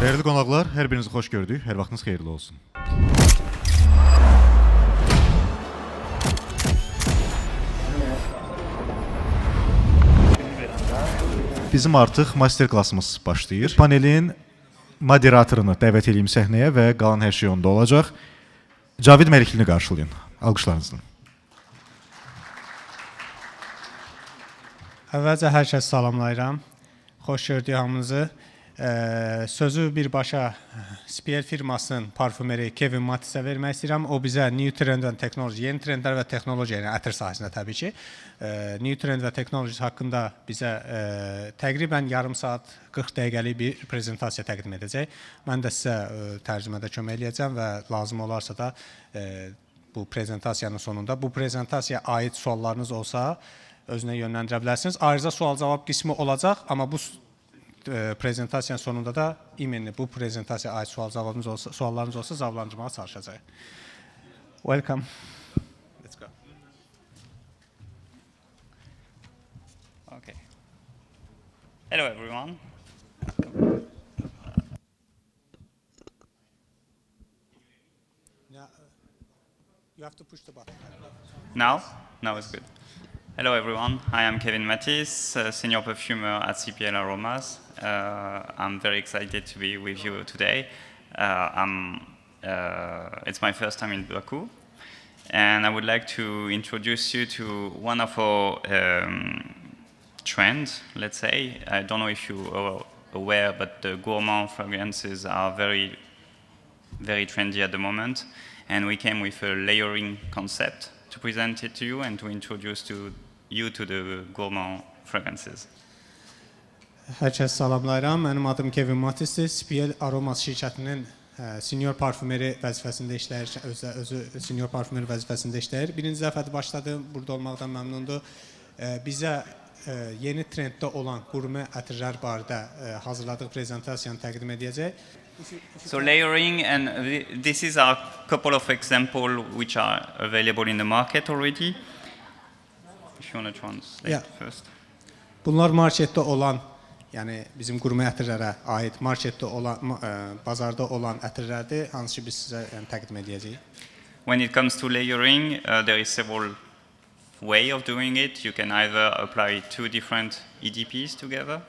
Dəyərli qonaqlar, hər birinizi xoş gördük. Hər vaxtınız xeyirli olsun. Bizim artıq master klassımız başlayır. Panelin moderatorunu dəvət edeyim səhnəyə və qalan hər şey onda olacaq. Cavid Məliklini qarşılayın. Alqışlarınızla. Əvvəlcə hər kəs salamlayıram. Xoş gördük hamınızı. Sözü birbaşa Spiel firmasının parfümeri Kevin Matisə vermək istəyirəm. O bizə New Trend and Technology, yeni trendlər və texnologiya, yəni ətir sahəsində təbii ki, New Trend və Technology haqqında bizə təqribən yarım saat 40 dəqiqəlik bir prezentasiya təqdim edəcək. Mən də sizə tərcümədə kömək eləyəcəm və lazım olarsa da bu prezentasiyanın sonunda bu prezentasiyaya aid suallarınız olsa özünə yönləndirə bilərsiniz. Ayrıca sual-cavab qismi olacaq, amma bu prezentasiyanın sonunda da imenli bu prezentasiyaya aid suallarınız olsa cavablandırmağa çalışacağıq. Welcome. Let's go. Okay. Hello everyone. You have to push the button. Now? Now it's good. Hello everyone, I am Kevin Matisse, Senior Perfumer at CPL Aromas. I'm very excited to be with you today. It's my first time in Baku, and I would like to introduce you to one of our trends, let's say. I don't know if you are aware, but the gourmand fragrances are very, very trendy at the moment, and we came with a layering concept to present it to you and to introduce you to the gourmand fragrances. Hər kəs salamlayıram. Mənim adım Kevin Matisdir. Spiel Aromas şirkətinin senior parfümeri vəzifəsində işləyir, özü senior parfümeri vəzifəsində işləyir. Birinci dəfədir başladım, burada olmaqdan məmnundur. Bizə yeni trenddə olan qurmə ətirlər barədə hazırladıq prezentasiyanı təqdim edəcək. So layering, and this is a couple of examples which are available in the market already. If you want to translate first. Bunlar marketdə olan, yəni bizim qurmə ətirlərə aid marketdə olan, bazarda olan ətirlərdir, hansı ki biz sizə təqdim edəcəyik. When it comes to layering, there is several ways of doing it. You can either apply two different EDPs together.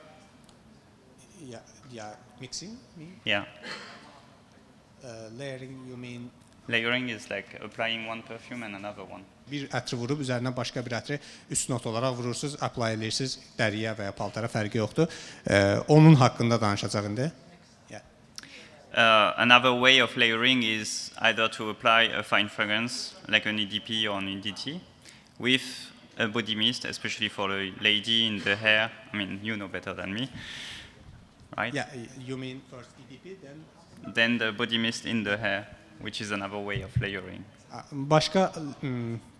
Yeah, mixing? Yeah. Layering, you mean? Layering is like applying one perfume and another one. Bir ətri vurub üzərinə başqa bir ətri üst not olaraq vurursunuz, apply edirsiniz, dəriyə və ya paltara fərqi yoxdur. Onun haqqında danışacaq indi. Another way of layering is either to apply a fine fragrance like an EDP or an EDT with a body mist, especially for the lady in the hair. I mean, you know better than me, right? Yeah, you mean first EDP, then the body mist in the hair, which is another way of layering. Başqa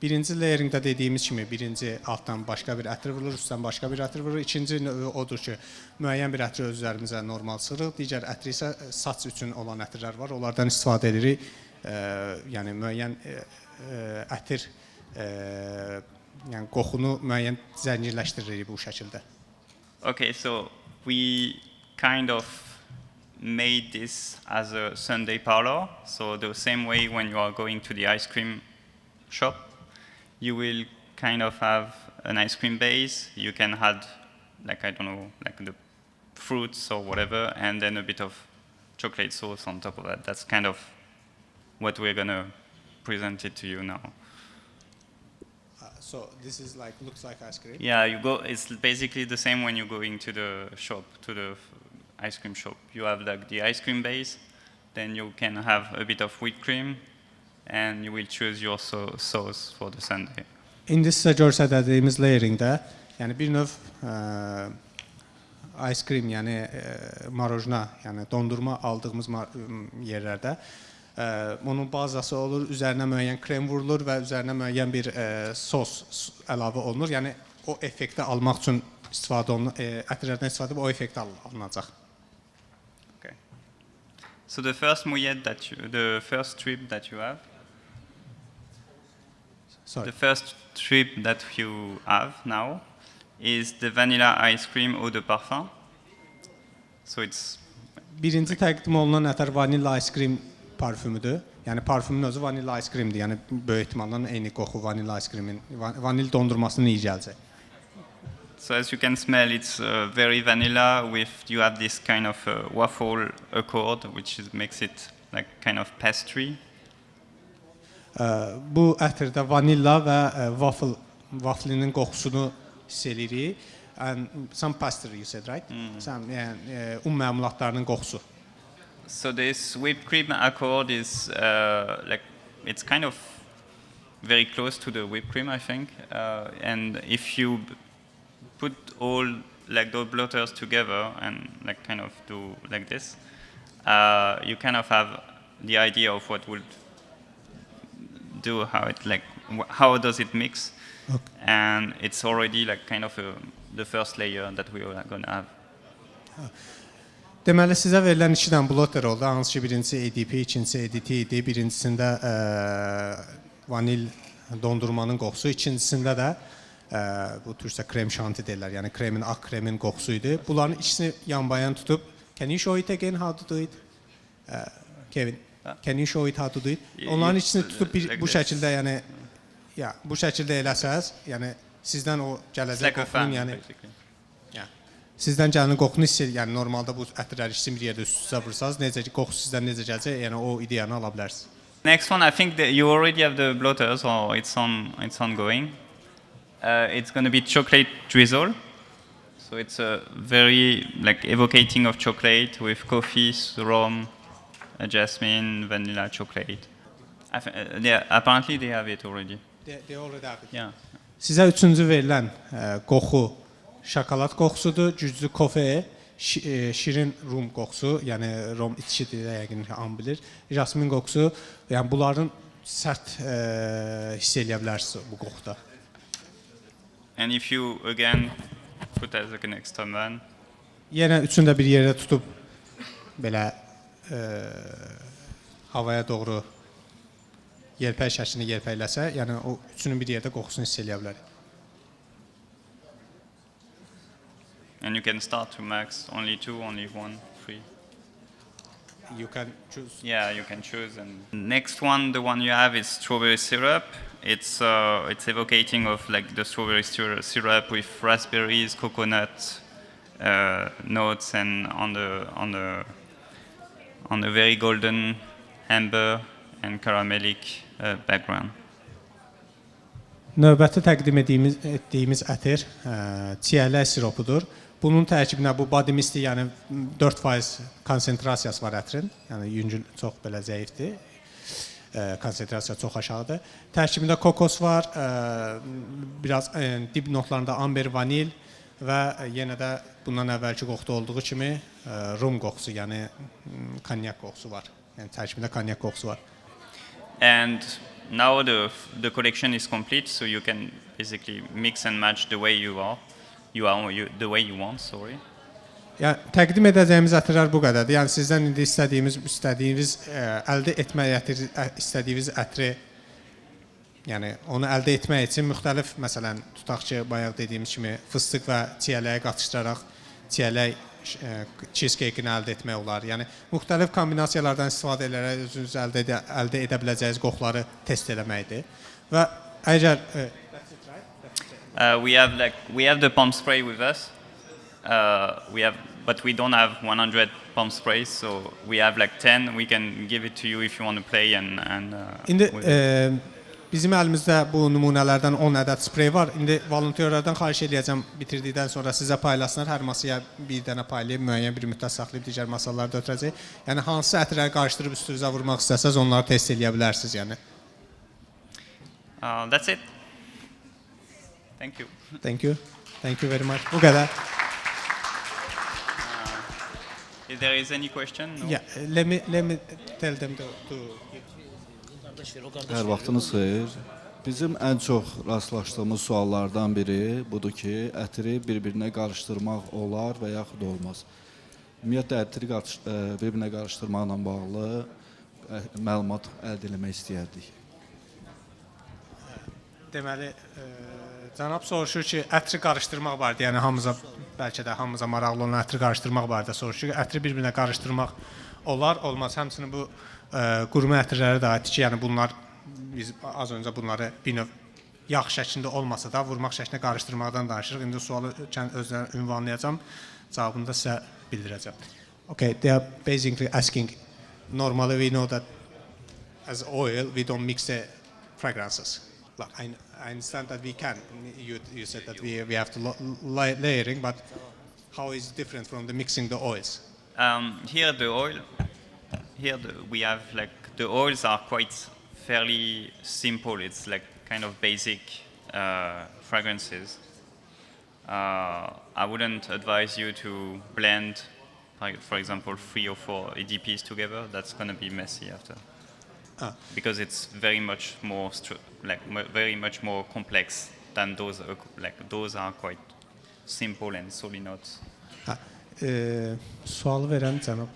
birinci layeringdə dediyimiz kimi birinci altdan başqa bir ətir vurulur, üstdən başqa bir ətir vurulur. İkinci odur ki, müəyyən bir ətri öz üzərimizə normal sırıq, digər ətri isə saç üçün olan ətirlər var. Onlardan istifadə edirik. Yəni müəyyən ətir yəni qoxunu müəyyən zənginləşdiririk bu şəkildə. Okay, so we kind of made this as a Sunday parlor. So the same way when you are going to the ice cream shop, you will kind of have an ice cream base. You can add, like, I don't know, like the fruits or whatever, and then a bit of chocolate sauce on top of that. That's kind of what we're going to present it to you now. So this is like, looks like ice cream? Yeah, it's basically the same when you're going to the shop, to the ice cream shop. You have like the ice cream base, then you can have a bit of whipped cream, and you will choose your sauce for the sundae. İndi sizə göstərdiyimiz layeringdə, yəni bir növ ice cream, yəni marojna, yəni dondurma aldığımız yerlərdə onun bazası olur, üzərinə müəyyən krem vurulur və üzərinə müəyyən bir sos əlavə olunur. Yəni o effekti almaq üçün istifadə olunur, ətirlərdən istifadə edib o effekti alınacaq. So the first mouillette the first strip that you have, Sorry. the first strip that you have now is the vanilla ice cream eau de parfum. So it's birinci təqdim olunan ətər vanilla ice cream parfümüdür. Yəni parfümün özü vanilla ice creamdir. Yəni böyük ehtimalla eyni qoxu vanilla ice creamin, vanil dondurmasının iyi gələcək. So as you can smell, it's very vanilla with, you have this kind of waffle accord, which makes it like kind of pastry. Bu ətirdə vanilla və waffle-nin qoxusunu hiss edirik. And some pastry, you said, right? Some, yəni, məmulatlarının qoxusu. So this whipped cream accord is like, it's kind of very close to the whipped cream, I think. And if you put all like those blotters together and like kind of do like this, you kind of have the idea of what would do, how it like, how does it mix. Okay. And it's already like kind of the first layer that we are going to have. Deməli sizə verilən 2 dənə blotter oldu. Hansı ki birincisi ADP, ikincisi ADT idi. Birincisində vanil dondurmanın qoxusu, ikincisində də bu türsə krem şanti deyirlər. Yəni kremin, ağ kremin qoxusu idi. Bunların ikisini yanbayan tutub, can you show it again how to do it? Kevin, can you show it how to do it? Onların ikisini tutub bu şəkildə, yəni bu şəkildə eləsəz, yəni sizdən o gələcək qoxunun, yəni sizdən gələn qoxunu hiss edir. Yəni normalda bu ətirləri ikisini bir yerdə üst-üstə vursanız, necə ki qoxu sizdən necə gələcək, yəni o ideyanı ala bilərsiniz. Next one, I think that you already have the blotters, or it's ongoing. It's going to be chocolate drizzle. So it's a very like evocating of chocolate with coffee, rum, jasmine, vanilla, chocolate. Apparently they have it already. They already have it. Yeah. Sizə üçüncü verilən qoxu şokolad qoxusudur, güclü kofe, şirin rum qoxusu, yəni rum içkidir yəqin hamı bilir. Jasmin qoxusu, yəni bunların sərt hiss eləyə bilərsiniz bu qoxuda. And if you again put as like an extra man. Yenə üçünü də bir yerdə tutub belə havaya doğru yelpək şəklində yelpəkləsə, yəni o üçünün bir yerdə qoxusunu hiss eləyə bilərik. And you can start to max only 2, only 1, 3. You can choose. Yeah, you can choose. And next one, the one you have is strawberry syrup. It's evocating of like the strawberry syrup with raspberries, coconut notes, and on the very golden amber and caramelic background. Növbəti təqdim etdiyimiz ətir çiyələk siropudur. Bunun tərkibində bu body mist, yəni 4% konsentrasiyası var ətrin. Yəni yüngül, çox belə zəifdir. Konsentrasiya çox aşağıdır. Tərkibində kokos var, biraz dib notlarında amber, vanil və yenə də bundan əvvəlki qoxuda olduğu kimi rum qoxusu, yəni konyak qoxusu var. Yəni tərkibində konyak qoxusu var. And now the collection is complete, so you can basically mix and match the way you are. The way you want, sorry. Yəni təqdim edəcəyimiz ətirlər bu qədərdir. Yəni sizdən indi istədiyiniz əldə etmək istədiyiniz ətri, yəni onu əldə etmək üçün müxtəlif, məsələn, tutaq ki, bayaq dediyimiz kimi fıstıq və çiyələyi qatışdıraraq çiyələk cheesecake-ini əldə etmək olar. Yəni müxtəlif kombinasiyalardan istifadə edərək özünüz əldə edə biləcəyiniz qoxuları test etməkdir. Və əgər we have the palm spray with us. But we don't have 100 palm sprays, so we have like 10. We can give it to you if you want to play İndi bizim əlimizdə bu nümunələrdən 10 ədəd sprey var. İndi volontyorlardan xahiş edəcəm bitirdikdən sonra sizə paylasınlar. Hər masaya bir dənə paylayıb müəyyən bir müddət saxlayıb digər masalarda ötürəcək. Yəni hansı ətirləri qarışdırıb üstünüzə vurmaq istəsəz onları test eləyə bilərsiniz, yəni. That's it. Thank you. Thank you. Thank you very much. Bu qədər. If there is any question, no? Yeah, let me tell them to Hər vaxtınız xeyir. Bizim ən çox rastlaşdığımız suallardan biri budur ki, ətiri bir-birinə qarışdırmaq olar və yaxud olmaz. Ümumiyyətlə, ətiri bir-birinə qarışdırmaqla bağlı məlumat əldə etmək istəyərdik. Deməli, Cənab soruşur ki, ətri qarışdırmaq barədə, yəni hamımıza bəlkə də hamımıza maraqlı olan ətri qarışdırmaq barədə soruşur ki, ətri bir-birinə qarışdırmaq olar, olmaz. Həmçinin bu qurma ətirlərə də aiddir ki, yəni bunlar biz az öncə bunları bir növ yağ şəklində olmasa da vurmaq şəklində qarışdırmaqdan danışırıq. İndi sualı özünə ünvanlayacağam, cavabını da sizə bildirəcəm. Okay, they are basically asking, normally we know that as oil we don't mix the fragrances. Like, I understand that we can. You said that we have to layering, but how is it different from the mixing the oils? We have like the oils are quite fairly simple. It's like kind of basic fragrances. I wouldn't advise you to blend, for example, 3 or 4 EDPs together. That's going to be messy after. Because it's very much more very much more complex than those. Those are quite simple and solid notes. Sualı verən cənab.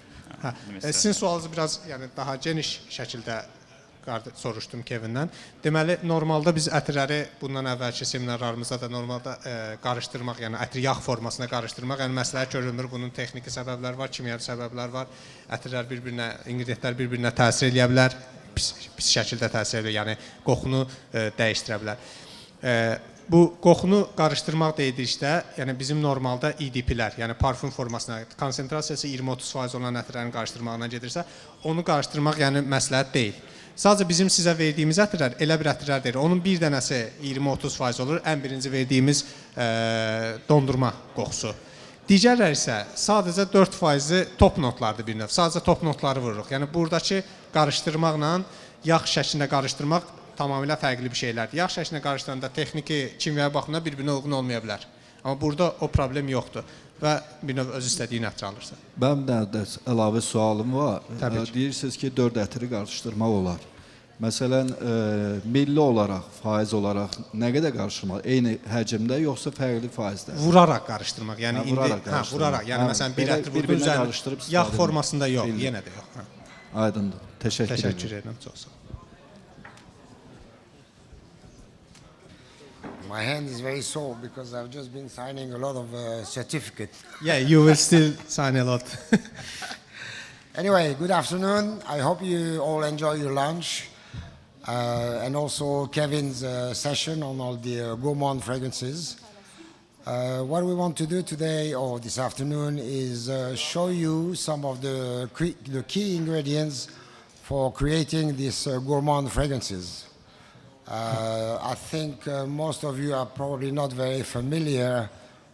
Sizin sualınızı biraz yəni daha geniş şəkildə soruşdum Kevindən. Deməli, normalda biz ətirləri bundan əvvəlki seminarlarımızda da normalda qarışdırmaq, yəni ətri yağ formasına qarışdırmaq, yəni məsləhət görülmür. Bunun texniki səbəbləri var, kimyəvi səbəblər var. Ətirlər bir-birinə, inqridiyentlər bir-birinə təsir edə bilər, pis şəkildə təsir edir, yəni qoxunu dəyişdirə bilər. Bu qoxunu qarışdırmaq dedikdə, yəni bizim normalda EDP-lər, yəni parfum formasına, konsentrasiyası 20-30% olan ətirlərin qarışdırmağına gedirsə, onu qarışdırmaq yəni məsləhət deyil. Sadəcə bizim sizə verdiyimiz ətirlər elə bir ətirlər deyil. Onun bir dənəsi 20-30% olur, ən birinci verdiyimiz dondurma qoxusu. Digərlər isə sadəcə 4%-i top notlardır bir növ. Sadəcə top notları vururuq. Yəni buradakı qarışdırmaqla yağ şəklində qarışdırmaq tamamilə fərqli bir şeylərdir. Yağ şəklində qarışdıranda texniki, kimyəvi baxımdan bir-birinə uyğun olmaya bilər. Amma burada o problem yoxdur və bir növ öz istədiyin ətri alırsan. Mənim də əlavə sualım var. Deyirsiniz ki, 4 ətri qarışdırmaq olar. Məsələn, milli olaraq, faiz olaraq nə qədər qarışdırmaq? Eyni həcmdə yoxsa fərqli faizdə? Vuraraq qarışdırmaq. Yəni vuraraq. Yəni məsələn bir ətri vurduğunuz yağ formasında yox, yenə də yox. Aydındır. Təşəkkür edirəm. Çox sağ ol. My hand is very sore because I've just been signing a lot of certificates. Yeah, you will still sign a lot. Anyway, good afternoon. I hope you all enjoy your lunch and also Kevin's session on all the gourmand fragrances. What we want to do today or this afternoon is show you some of the key ingredients for creating these gourmand fragrances. I think most of you are probably not very familiar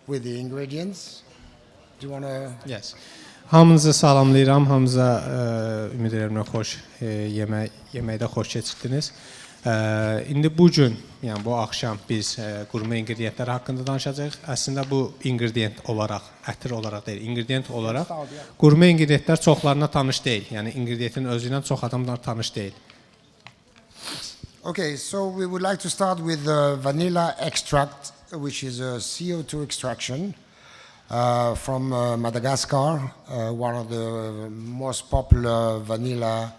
with the ingredients. Do you want to? Yes. Hamınızı salamlayıram, hamınıza ümid edirəm xoş yeməkdə xoş keçirdiniz. İndi bu gün, yəni bu axşam biz qurma ingrediyentlər haqqında danışacağıq. Əslində bu ingredient olaraq, ətir olaraq deyil, ingredient olaraq qurma ingrediyentlər çoxlarına tanış deyil. Yəni ingredientin özü ilə çox adamlar tanış deyil. Okay, so we would like to start with vanilla extract, which is a CO2 extraction from Madagascar, one of the most popular vanilla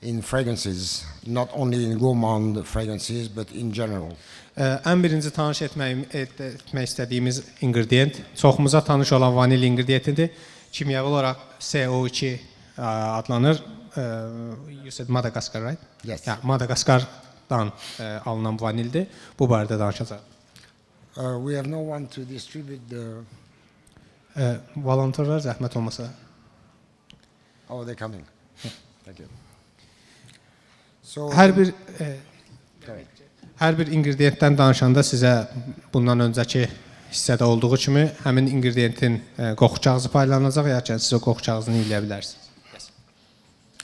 in fragrances, not only in gourmand fragrances, but in general. Ən birinci tanış etmək istədiyimiz ingredient, çoxumuza tanış olan vanil ingrediyentidir. Kimyəvi olaraq CO2 adlanır. You said Madagascar, right? Yes. Yeah, Madagaskardan alınan vanildir. Bu barədə danışacağıq. We have no one to distribute the... Volontörlər zəhmət olmasa. Oh, they're coming. Thank you. So, hər bir ingrediyentdən danışanda sizə bundan öncəki hissədə olduğu kimi həmin ingrediyentin qoxu kağızı paylanacaq, yəni siz o qoxu kağızını eləyə bilərsiniz. Yes.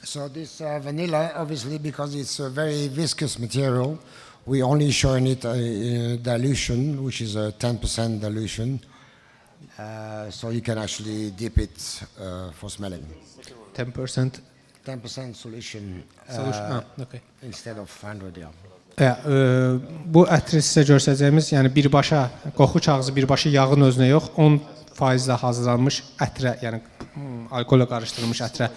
So this vanilla, obviously, because it's a very viscous material, we only show in it a dilution, which is a 10% dilution. So you can actually dip it for smelling. 10%? 10% solution okay. Instead of 100, yeah. Bu ətri sizə göstərəcəyimiz, yəni birbaşa qoxu kağızı birbaşa yağın özünə yox, 10% hazırlanmış ətrə, yəni alkolla qarışdırılmış ətrə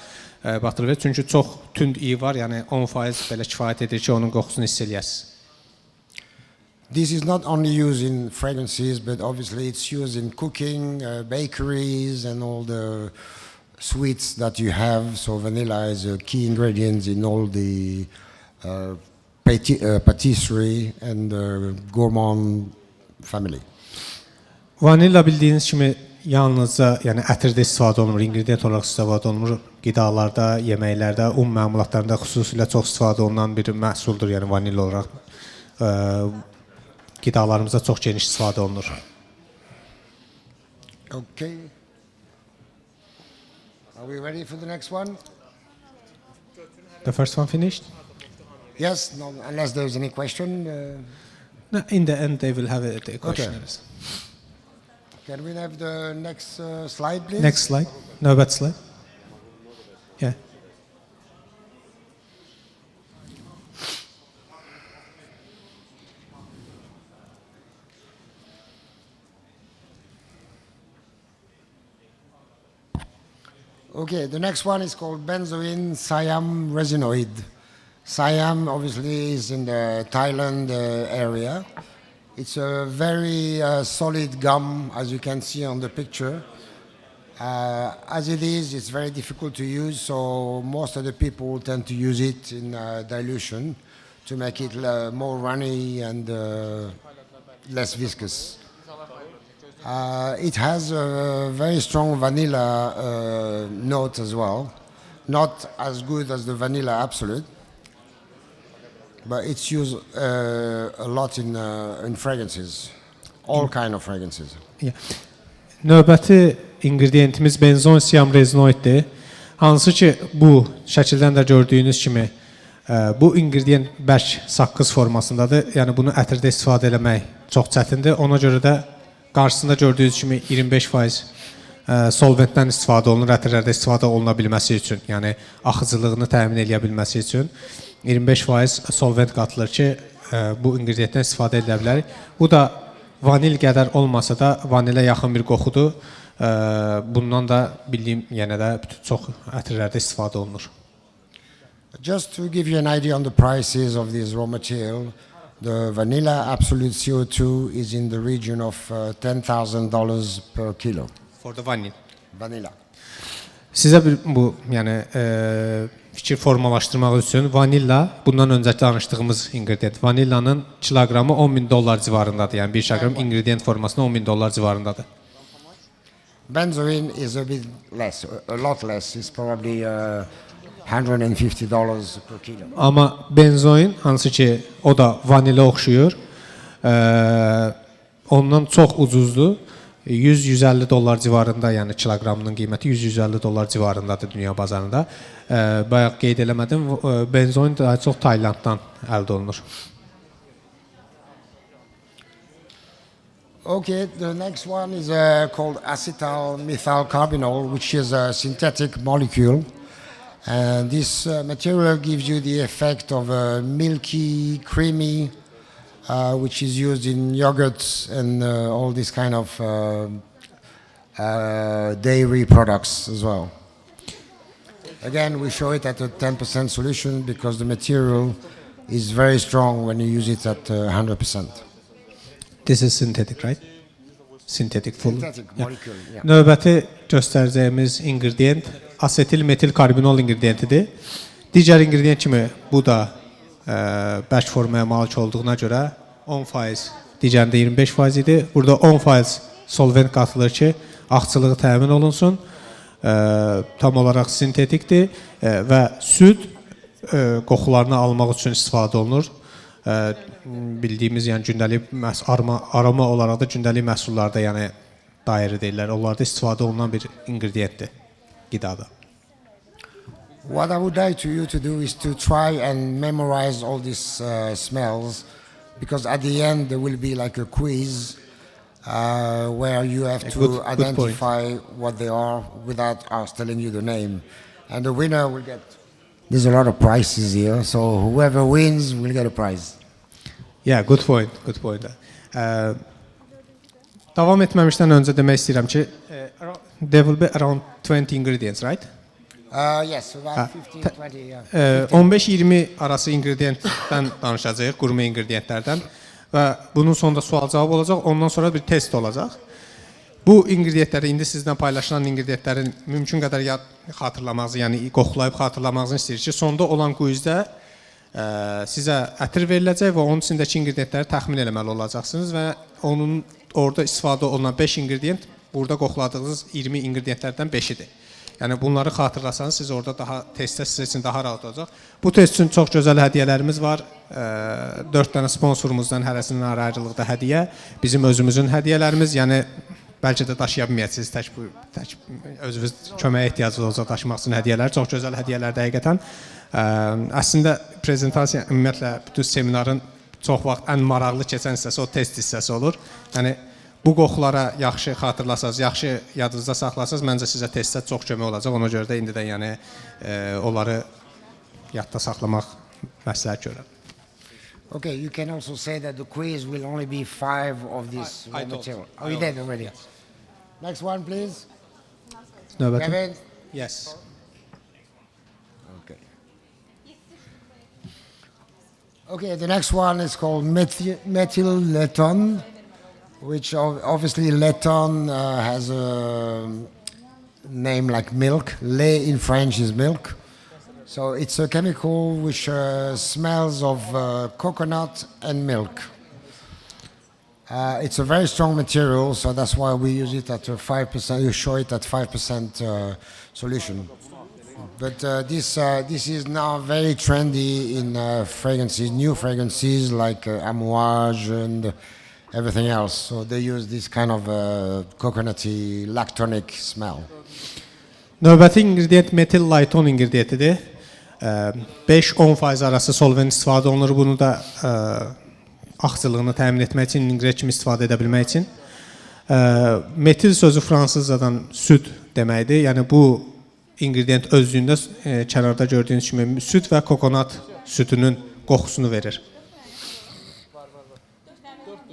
batırılır. Çünki çox tünd iyi var, yəni 10% belə kifayət edir ki, onun qoxusunu hiss eləyəsiniz. This is not only used in fragrances, but obviously it's used in cooking, bakeries, and all the sweets that you have. So vanilla is a key ingredient in all the patisserie and gourmand family. Vanilla bildiyiniz kimi yalnızca yəni ətirdə istifadə olunur, ingredient olaraq istifadə olunur. Qidalarda, yeməklərdə, un məmulatlarında xüsusilə çox istifadə olunan bir məhsuldur, yəni vanilla olaraq qidalarımızda çox geniş istifadə olunur. Okay. Are we ready for the next one? The first one finished? Yes, no, unless there's any question. No, in the end they will have the questionnaires. Can we have the next slide, please? Next slide. Növbət slide. Yeah. Okay, the next one is called benzoin Siam resinoid. Siam obviously is in the Thailand area. It's a very solid gum, as you can see on the picture. As it is, it's very difficult to use, so most of the people tend to use it in dilution to make it more runny and less viscous. It has a very strong vanilla note as well. Not as good as the vanilla absolute, but it's used a lot in fragrances, all kind of fragrances. Yeah. Növbəti ingrediyentimiz benzoin Siam resinoiddir. Hansı ki bu şəkildən də gördüyünüz kimi bu ingredient bərk saqqız formasındadır. Yəni bunu ətirdə istifadə etmək çox çətindir. Ona görə də qarşısında gördüyünüz kimi 25% solventdən istifadə olunur, ətirlərdə istifadə oluna bilməsi üçün, yəni axıcılığını təmin edə bilməsi üçün 25% solvent qatılır ki, bu ingrediyentdən istifadə edə bilərik. Bu da vanil qədər olmasa da vanilə yaxın bir qoxudur. Bundan da bildiyim yenə də çox ətirlərdə istifadə olunur. Just to give you an idea on the prices of this raw material, the vanilla absolute CO2 is in the region of $10,000 per kilo. For the vanil. Vanilla. Sizə bu yəni fikir formalaşdırmaq üçün vanilla bundan öncə danışdığımız ingredient. Vanillanın kiloqramı $10,000 civarındadır. Yəni 1 kiloqram ingredient formasında $10,000 civarındadır. Benzoin is a bit less, a lot less. It's probably $150 per kilo. Amma benzoin hansı ki o da vanilə oxşuyur. Ondan çox ucuzdur. $100-150 civarında, yəni kiloqramının qiyməti $100-150 civarındadır dünya bazarında. Bayaq qeyd eləmədim, benzoin daha çox Taylanddan əldə olunur. Okay, the next one is called acetyl methyl carbinol, which is a synthetic molecule. And this material gives you the effect of a milky, creamy, which is used in yogurts and all these kind of dairy products as well. Again, we show it at a 10% solution because the material is very strong when you use it at 100%. This is synthetic, right? Synthetic full. Synthetic molecule, yeah. Növbəti göstərəcəyimiz ingredient asetil metil karbinol ingrediyentidir. Digər ingredient kimi bu da bərk formaya malik olduğuna görə 10%, digərində 25% idi. Burada 10% solvent qatılır ki, axçılığı təmin olunsun. Tam olaraq sintetikdir və süd qoxularını almaq üçün istifadə olunur. Bildiyimiz yəni gündəlik aroma olaraq da gündəlik məhsullarda yəni dairə deyirlər. Onlarda istifadə olunan bir ingrediyentdir qidada. What I would like you to do is to try and memorize all these smells, because at the end there will be like a quiz where you have to identify what they are without us telling you the name. And the winner will get... There's a lot of prizes here, so whoever wins will get a prize. Yeah, good point, good point. Davam etməmişdən öncə demək istəyirəm ki, there will be around 20 ingredients, right? Yes, about 15-20, yeah. 15-20 arası ingrediyentdən danışacağıq, qurma ingrediyentlərdən. və bunun sonunda sual-cavab olacaq, ondan sonra bir test olacaq. Bu inqridiyentləri, indi sizdən paylaşılan inqridiyentlərin mümkün qədər xatırlamağınızı, yəni qoxulayıb xatırlamağınızı istəyirik ki, sonda olan quizdə sizə ətir veriləcək və onun içindəki inqridiyentləri təxmin eləməli olacaqsınız və onun orada istifadə olunan 5 inqridiyent burada qoxladığınız 20 inqridiyentlərdən 5-idir. Yəni bunları xatırlasanız siz orada daha testdə sizin üçün daha rahat olacaq. Bu test üçün çox gözəl hədiyyələrimiz var. 4 dənə sponsorumuzdan hərəsinin ayrı-ayrılıqda hədiyyə, bizim özümüzün hədiyyələrimiz, yəni bəlkə də daşıya bilməyəcəksiniz, tək özünüz köməyə ehtiyacınız olacaq daşımaq üçün hədiyyələr. Çox gözəl hədiyyələrdir həqiqətən. Əslində prezentasiya ümumiyyətlə bütün seminarın çox vaxt ən maraqlı keçən hissəsi o test hissəsi olur. Yəni bu qoxulara yaxşı xatırlasanız, yaxşı yadınızda saxlasanız, məncə sizə testdə çox kömək olacaq. Ona görə də indidən yəni onları yadda saxlamaq məsləhət görürəm. Okay, you can also say that the quiz will only be 5 of this raw material. Oh, you did already. Next one, please. Növbəti. Kevin. Yes. Okay. Okay, the next one is called methyl leton, which obviously leton has a name like milk. Lait in French is milk. So it's a chemical which smells of coconut and milk. It's a very strong material, so that's why we use it at 5%. You show it at 5% solution. But this is now very trendy in fragrances, new fragrances like Amouage and everything else. So they use this kind of coconutty, lactonic smell. Növbəti ingredient metil laiton ingrediyentidir. 5-10% arası solvent istifadə olunur. Bunu da axcılığını təmin etmək üçün, ingredient kimi istifadə edə bilmək üçün. Metil sözü fransızcadan süd deməkdir. Yəni bu ingredient özlüyündə kənarda gördüyünüz kimi süd və kokonat südünün qoxusunu verir.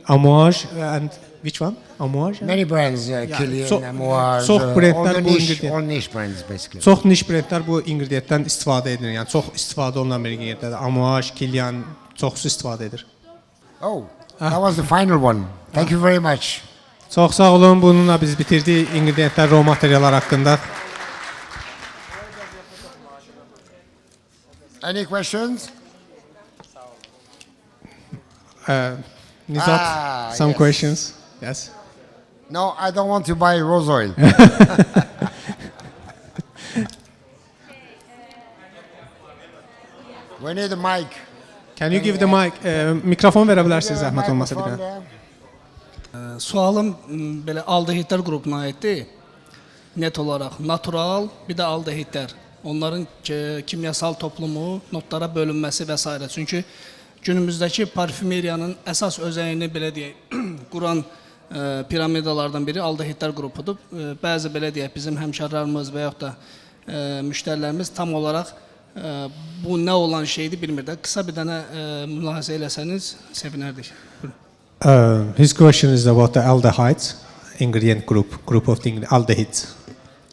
Amouage and which one? Amouage? Many brands, Kilian, Amouage, çox all brendlər the bu niche, ingredient. all niche brands basically. Çox niş brendlər bu ingrediyentdən istifadə edir. Yəni çox istifadə olunan bir ingrediyentdir. Amouage, Kilian çoxsu istifadə edir. Oh, that was the final one. Thank you very much. Çox sağ olun. Bununla biz bitirdik ingrediyentlər, raw materiallar haqqında. Any questions? Nizat, some yes. questions? Yes. No, I don't want to buy rose oil. We need a mic. Can you give the mic? Mikrofon verə bilərsiniz zəhmət olmasa bir dənə. Sualım belə aldehidlər qrupuna aiddir. Net olaraq natural, bir də aldehidlər. Onların kimyasal toplumu, notlara bölünməsi və s. Çünki günümüzdəki parfümeriyanın əsas özəyini belə deyək, quran piramidalardan biri aldehidlər qrupudur. Bəzi belə deyək, bizim həmkarlarımız və yaxud da müştərilərimiz tam olaraq bu nə olan şeydir bilmirlər. Qısa bir dənə mülahizə eləsəniz sevinərdik. His question is about the aldehydes, ingredient group of the aldehydes.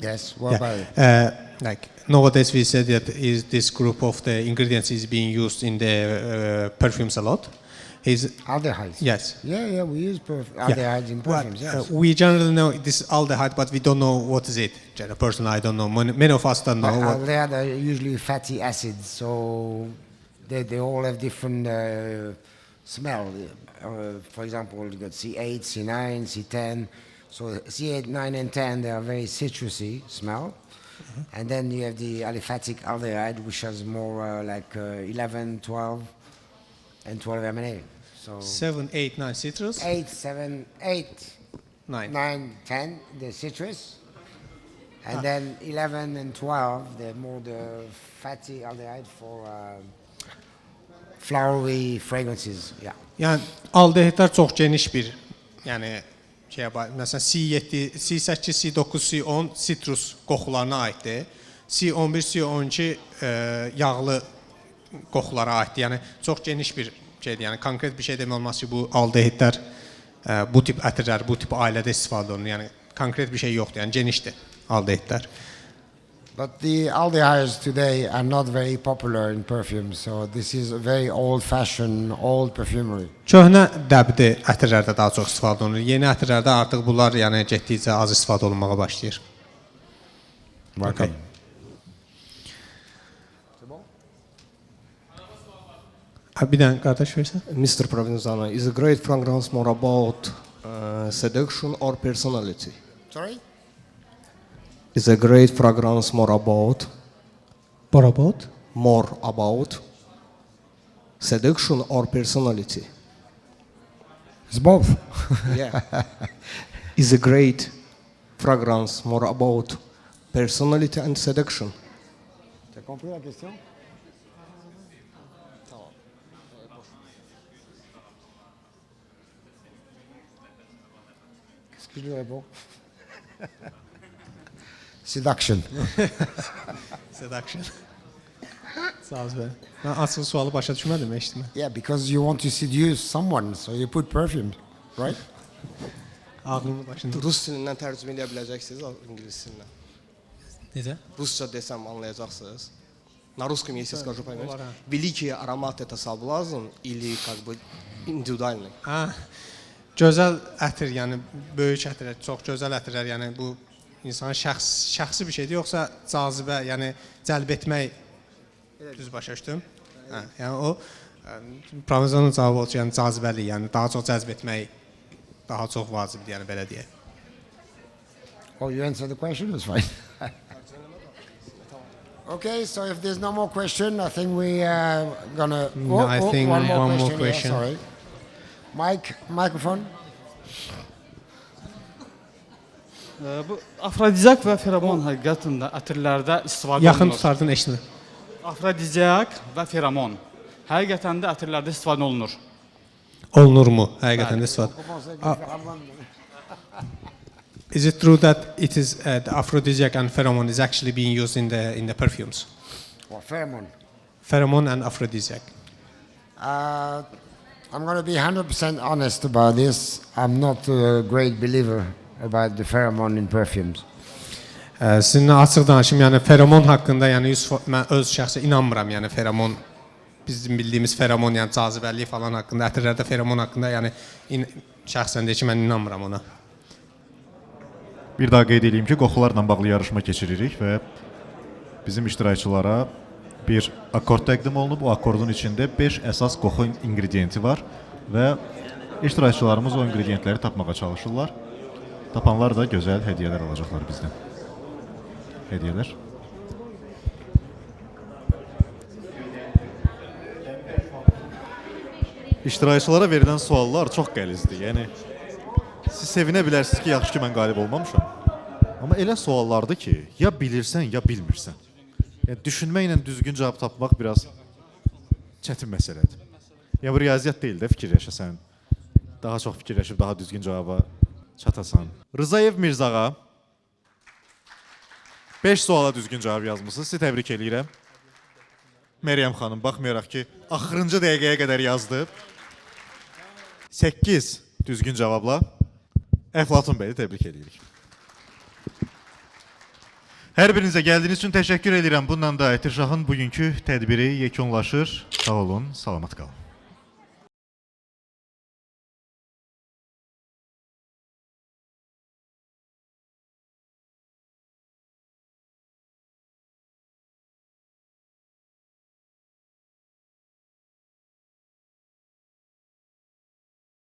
Yes, what about it? Like nowadays we said that this group of the ingredients is being used in the perfumes a lot. Aldehydes. Yes. Yeah, we use aldehydes in perfumes, yes. We generally know this aldehyde, but we don't know what is it. Personally, I don't know. Many of us don't know. Aldehydes are usually fatty acids, so they all have different smell. For example, you got C8, C9, C10. So C8, 9, and 10, they are very citrusy smell. And then you have the aliphatic aldehyde, which has more like 11, 12, and 12 MNA. So 7, 8, 9 citrus. 8, 7, 8, 9. 9, 10, the citrus. And then 11 and 12, they're more the fatty aldehyde for flowery fragrances. Yeah. Yəni aldehidlər çox geniş bir, yəni məsələn C7, C8, C9, C10 sitrus qoxularına aiddir. C11, C12 yağlı qoxulara aiddir. Yəni çox geniş bir şeydir. Yəni konkret bir şey demək olmaz ki, bu aldehidlər bu tip ətirlər, bu tip ailədə istifadə olunur. Yəni konkret bir şey yoxdur. Yəni genişdir aldehidlər. But the aldehydes today are not very popular in perfume, so this is a very old-fashioned, old perfumery. Köhnə dəbdə ətirlərdə daha çox istifadə olunur. Yeni ətirlərdə artıq bunlar yəni getdikcə az istifadə olunmağa başlayır. Okay. Bir dənə qardaş versən. Mr. Provenzano, is a great fragrance more about seduction or personality? Sorry? Is a great fragrance more about Borabot. seduction or personality? It's both. Yeah. Is a great fragrance more about personality and seduction? T'as compris la question? Qu'est-ce que je lui réponds? Seduction. Seduction. Sağ ol bəy. Mən asıl sualı başa düşmədim, eşitmə. Yeah, because you want to seduce someone, so you put perfume, right? Ağlımı başında. Rus dilindən tərcümə edə biləcəksiniz, ingilis dilindən. Necə? Rusça desəm anlayacaqsınız. На русском есть, я скажу, поймете. Lara. Великий аромат это соблазн или как бы индивидуальный? Hə. Gözəl ətir, yəni böyük ətirlər, çox gözəl ətirlər, yəni bu insanın şəxsi bir şeydir, yoxsa cazibə, yəni cəlb etmək düz başa düşdüm? Hə, yəni o Provenzano'nun cavabı olacaq, yəni cazibəli, yəni daha çox cəzb etmək daha çox vacibdir, yəni belə deyək. Oh, you answered the question, that's fine. Okay, so if there's no more question, I think we are gonna. No, I think one more one more question. question. Yeah, sorry. Microphone. Bu afrodiziak və feromon həqiqətində ətirlərdə istifadə Yaxın olunur. tutardın eşitmə. Afrodiziak və feromon həqiqətən də ətirlərdə istifadə olunur. Olunurmu həqiqətən də istifadə? Is it true that it is the aphrodisiac and pheromone is actually being used in the perfumes? Or pheromone. Pheromone and aphrodisiac. I'm going to be 100% honest about this. I'm not a great believer about the pheromone in perfumes. Sizinlə açıq danışım, yəni feromon haqqında, yəni mən öz şəxsi inanmıram, yəni feromon bizim bildiyimiz feromon, yəni cazibəli falan haqqında, ətirlərdə feromon haqqında, yəni şəxsən deyək ki, mən inanmıram ona. Bir daha qeyd edeyim ki, qoxularla bağlı yarışma keçiririk və bizim iştirakçılara bir akord təqdim olunub. Bu akordun içində 5 əsas qoxu ingrediyenti var və iştirakçılarımız o ingrediyentləri tapmağa çalışırlar. Tapanlar da gözəl hədiyyələr alacaqlar bizdən. Hədiyyələr. İştirakçılara verilən suallar çox qəlizdir. Yəni siz sevinə bilərsiniz ki, yaxşı ki mən qalib olmamışam. Amma elə suallardır ki, ya bilirsən, ya bilmirsən. Yəni düşünməklə düzgün cavab tapmaq biraz çətin məsələdir. Ya bu riyaziyyat deyil də, fikirləşəsən. Daha çox fikirləşib daha düzgün cavaba çatasan. Rızayev Mirzağa 5 suala düzgün cavab yazmısınız. Sizi təbrik eləyirəm. Məryəm xanım, baxmayaraq ki, axırıncı dəqiqəyə qədər yazdı. 8 düzgün cavabla Əflatun bəyi təbrik edirik. Hər birinizə gəldiyiniz üçün təşəkkür edirəm. Bununla da Ətirşahın bugünkü tədbiri yekunlaşır. Sağ olun, salamat qalın.